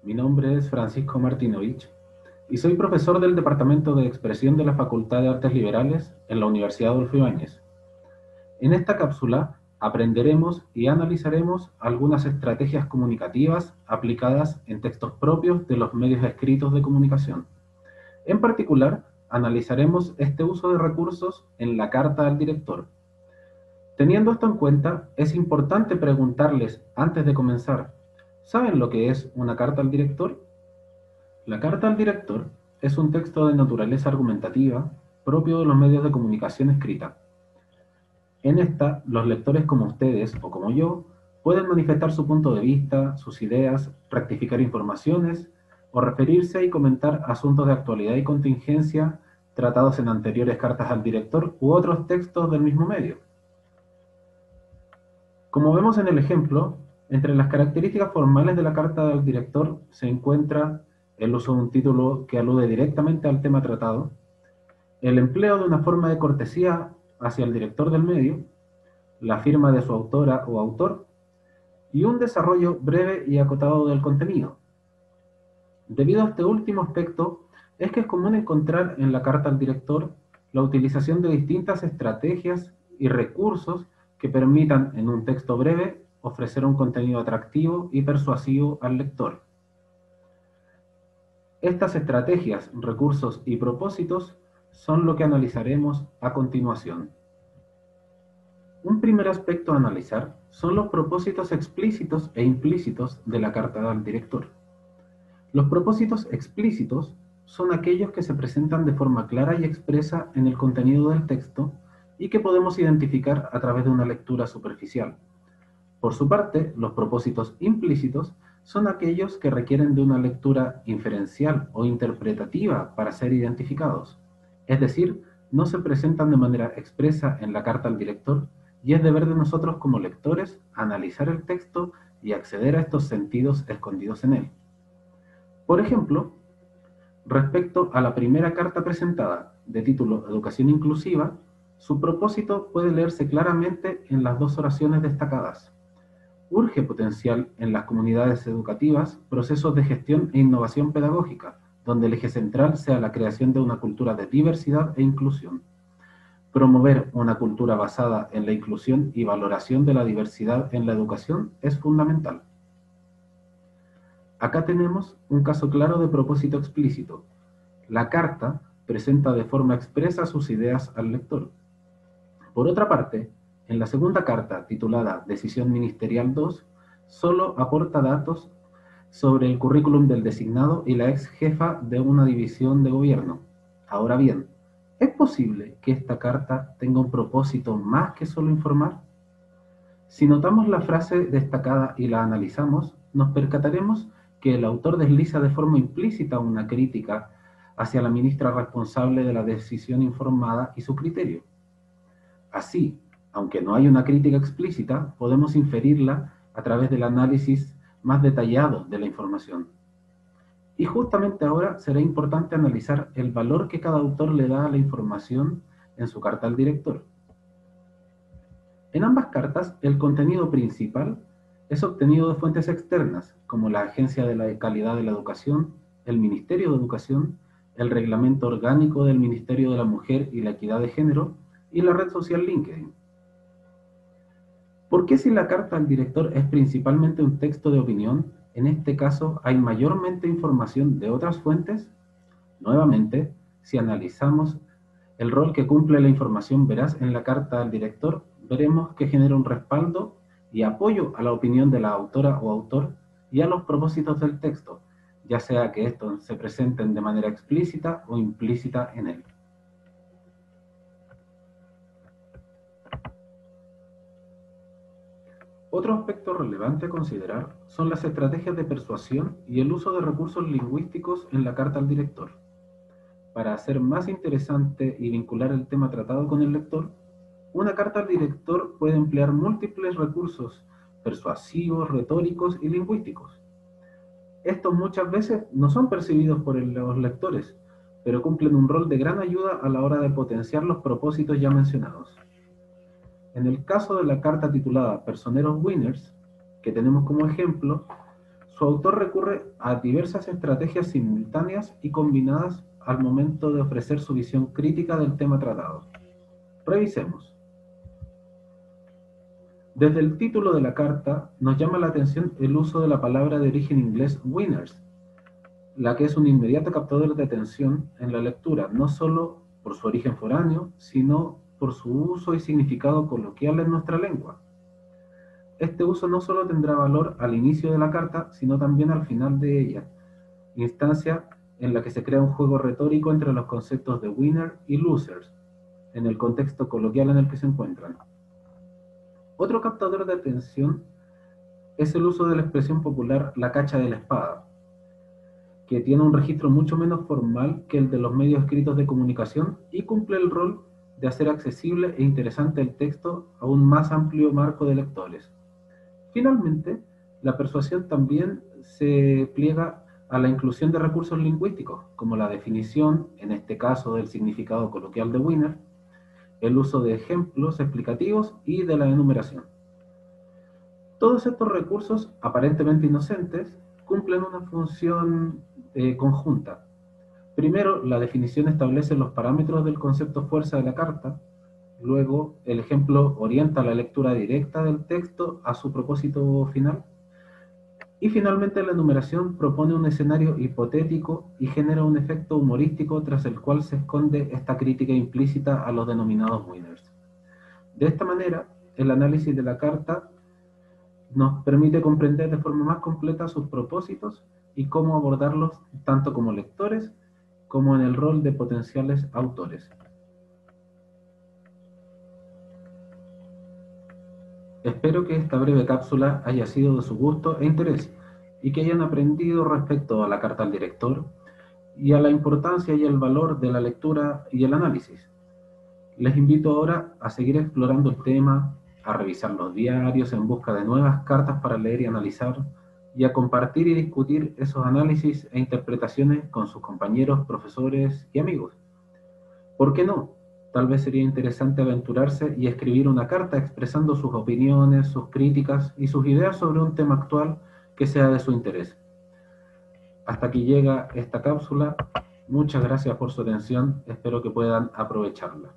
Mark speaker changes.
Speaker 1: Mi nombre es Francisco Martinovich y soy profesor del Departamento de Expresión de la Facultad de Artes Liberales en la Universidad Adolfo Ibáñez. En esta cápsula aprenderemos y analizaremos algunas estrategias comunicativas aplicadas en textos propios de los medios escritos de comunicación. En particular, analizaremos este uso de recursos en la carta al director. Teniendo esto en cuenta, es importante preguntarles antes de comenzar, ¿saben lo que es una carta al director? La carta al director es un texto de naturaleza argumentativa propio de los medios de comunicación escrita. En esta, los lectores como ustedes o como yo pueden manifestar su punto de vista, sus ideas, rectificar informaciones o referirse y comentar asuntos de actualidad y contingencia tratados en anteriores cartas al director u otros textos del mismo medio. Como vemos en el ejemplo, entre las características formales de la carta del director se encuentra el uso de un título que alude directamente al tema tratado, el empleo de una forma de cortesía hacia el director del medio, la firma de su autora o autor, y un desarrollo breve y acotado del contenido. Debido a este último aspecto, es que es común encontrar en la carta al director la utilización de distintas estrategias y recursos que permitan en un texto breve ofrecer un contenido atractivo y persuasivo al lector. Estas estrategias, recursos y propósitos son lo que analizaremos a continuación. Un primer aspecto a analizar son los propósitos explícitos e implícitos de la carta al director. Los propósitos explícitos son aquellos que se presentan de forma clara y expresa en el contenido del texto y que podemos identificar a través de una lectura superficial. Por su parte, los propósitos implícitos son aquellos que requieren de una lectura inferencial o interpretativa para ser identificados. Es decir, no se presentan de manera expresa en la carta al director y es deber de nosotros como lectores analizar el texto y acceder a estos sentidos escondidos en él. Por ejemplo, respecto a la primera carta presentada, de título Educación Inclusiva, su propósito puede leerse claramente en las dos oraciones destacadas. Urge potenciar en las comunidades educativas procesos de gestión e innovación pedagógica, donde el eje central sea la creación de una cultura de diversidad e inclusión. Promover una cultura basada en la inclusión y valoración de la diversidad en la educación es fundamental. Acá tenemos un caso claro de propósito explícito. La carta presenta de forma expresa sus ideas al lector. Por otra parte, en la segunda carta, titulada Decisión Ministerial 2, solo aporta datos sobre el currículum del designado y la ex jefa de una división de gobierno. Ahora bien, ¿es posible que esta carta tenga un propósito más que solo informar? Si notamos la frase destacada y la analizamos, nos percataremos que el autor desliza de forma implícita una crítica hacia la ministra responsable de la decisión informada y su criterio. Así, aunque no hay una crítica explícita, podemos inferirla a través del análisis más detallado de la información. Y justamente ahora será importante analizar el valor que cada autor le da a la información en su carta al director. En ambas cartas, el contenido principal es obtenido de fuentes externas, como la Agencia de la Calidad de la Educación, el Ministerio de Educación, el Reglamento Orgánico del Ministerio de la Mujer y la Equidad de Género y la red social LinkedIn. ¿Por qué si la carta al director es principalmente un texto de opinión, en este caso hay mayormente información de otras fuentes? Nuevamente, si analizamos el rol que cumple la información veraz en la carta al director, veremos que genera un respaldo y apoyo a la opinión de la autora o autor y a los propósitos del texto, ya sea que estos se presenten de manera explícita o implícita en él. Otro aspecto relevante a considerar son las estrategias de persuasión y el uso de recursos lingüísticos en la carta al director. Para hacer más interesante y vincular el tema tratado con el lector, una carta al director puede emplear múltiples recursos persuasivos, retóricos y lingüísticos. Estos muchas veces no son percibidos por los lectores, pero cumplen un rol de gran ayuda a la hora de potenciar los propósitos ya mencionados. En el caso de la carta titulada Personeros Winners, que tenemos como ejemplo, Su autor recurre a diversas estrategias simultáneas y combinadas al momento de ofrecer su visión crítica del tema tratado. Revisemos. Desde el título de la carta nos llama la atención el uso de la palabra de origen inglés winners, la que es un inmediato captador de atención en la lectura, no solo por su origen foráneo, sino por su uso y significado coloquial en nuestra lengua. Este uso no solo tendrá valor al inicio de la carta, sino también al final de ella, instancia en la que se crea un juego retórico entre los conceptos de winner y losers, en el contexto coloquial en el que se encuentran. Otro captador de atención es el uso de la expresión popular la cacha de la espada, que tiene un registro mucho menos formal que el de los medios escritos de comunicación y cumple el rol de hacer accesible e interesante el texto a un más amplio marco de lectores. Finalmente, la persuasión también se pliega a la inclusión de recursos lingüísticos, como la definición, en este caso del significado coloquial de winner, el uso de ejemplos explicativos y de la enumeración. Todos estos recursos, aparentemente inocentes, cumplen una función conjunta. Primero, la definición establece los parámetros del concepto fuerza de la carta. Luego, el ejemplo orienta la lectura directa del texto a su propósito final. Y finalmente, la enumeración propone un escenario hipotético y genera un efecto humorístico tras el cual se esconde esta crítica implícita a los denominados winners. De esta manera, el análisis de la carta nos permite comprender de forma más completa sus propósitos y cómo abordarlos tanto como lectores como en el rol de potenciales autores. Espero que esta breve cápsula haya sido de su gusto e interés y que hayan aprendido respecto a la carta al director y a la importancia y el valor de la lectura y el análisis. Les invito ahora a seguir explorando el tema, a revisar los diarios en busca de nuevas cartas para leer y analizar, y a compartir y discutir esos análisis e interpretaciones con sus compañeros, profesores y amigos. ¿Por qué no? Tal vez sería interesante aventurarse y escribir una carta expresando sus opiniones, sus críticas y sus ideas sobre un tema actual que sea de su interés. Hasta aquí llega esta cápsula. Muchas gracias por su atención. Espero que puedan aprovecharla.